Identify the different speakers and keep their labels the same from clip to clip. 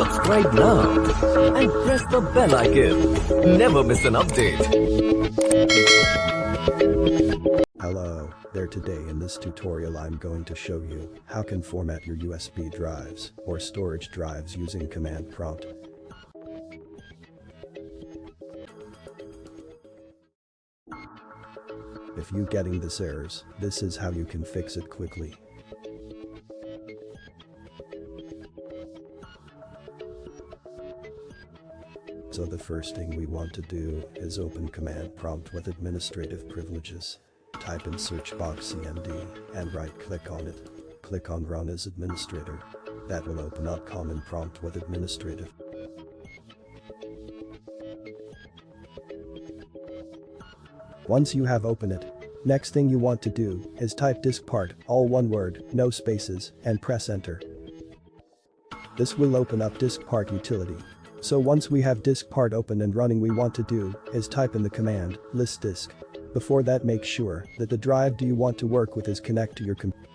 Speaker 1: Subscribe now and press the bell icon. Never miss an update.
Speaker 2: Hello there. Today in this tutorial I'm going to show you how can format your USB drives or storage drives using command prompt. If you getting this errors, this is how you can fix it quickly. So the first thing we want to do is open command prompt with administrative privileges. Type in search box CMD and right click on it. Click on run as administrator. That will open up command prompt with administrative. Once you have opened it, next thing you want to do is type Diskpart, all one word, no spaces, and press enter. This will open up Diskpart utility. So once we have Diskpart open and running, we want to do is type in the command list disk. Before that, make sure that the drive do you want to work with is connect to your computer.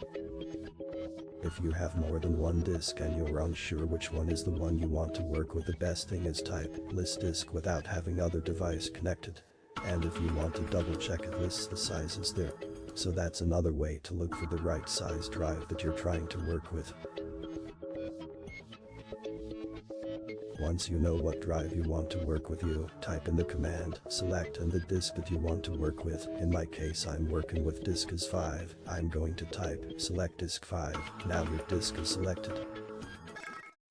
Speaker 2: If you have more than one disk and you're unsure which one is the one you want to work with, the best thing is type list disk without having other device connected. And if you want to double check it, lists the sizes there. So that's another way to look for the right size drive that you're trying to work with. Once you know what drive you want to work with, you type in the command select and the disk that you want to work with. In my case, I'm working with disk is 5. I'm going to type select disk 5. Now your disk is selected.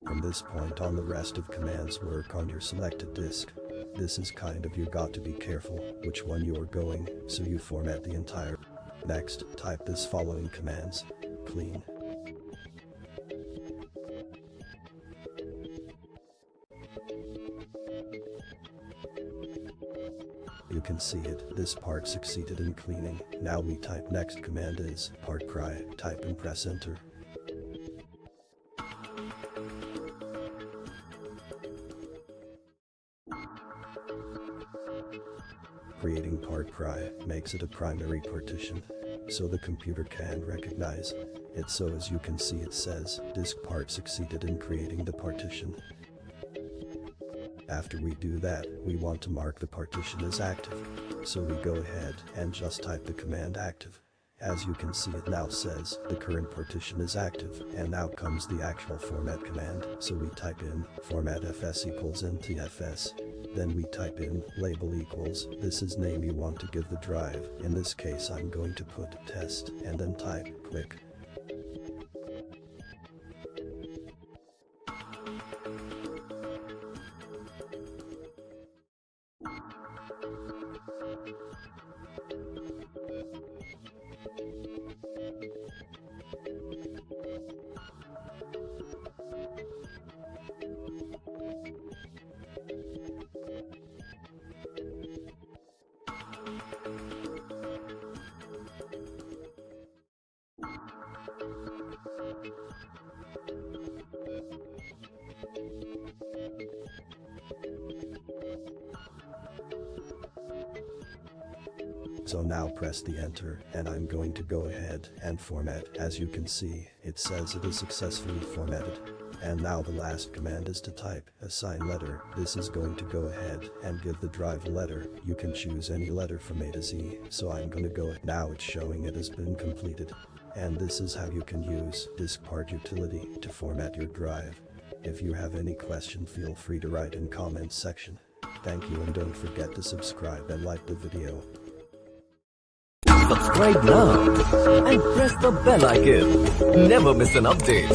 Speaker 2: From this point on, the rest of commands work on your selected disk. This is kind of, you got to be careful which one you are going, so you format the entire. Next, type this following commands. Clean. You can see it, this part succeeded in cleaning. Now we type next command is part pry, type and press enter. Creating part pry makes it a primary partition, so the computer can recognize it. So as you can see, it says Diskpart succeeded in creating the partition. After we do that, we want to mark the partition as active. So we go ahead and just type the command active. As you can see, it now says the current partition is active, and now comes the actual format command. So we type in format fs equals ntfs. Then we type in label equals, this is name you want to give the drive. In this case, I'm going to put test and then type click. So now press the enter, and I'm going to go ahead and format. As you can see, it says it is successfully formatted. And now the last command is to type assign letter. This is going to go ahead and give the drive a letter. You can choose any letter from A to Z. So I'm going to go. Now it's showing it has been completed. And this is how you can use Diskpart utility to format your drive. If you have any question, feel free to write in comments section. Thank you, and don't forget to subscribe and like the video.
Speaker 1: Subscribe now and press the bell icon. Never miss an update.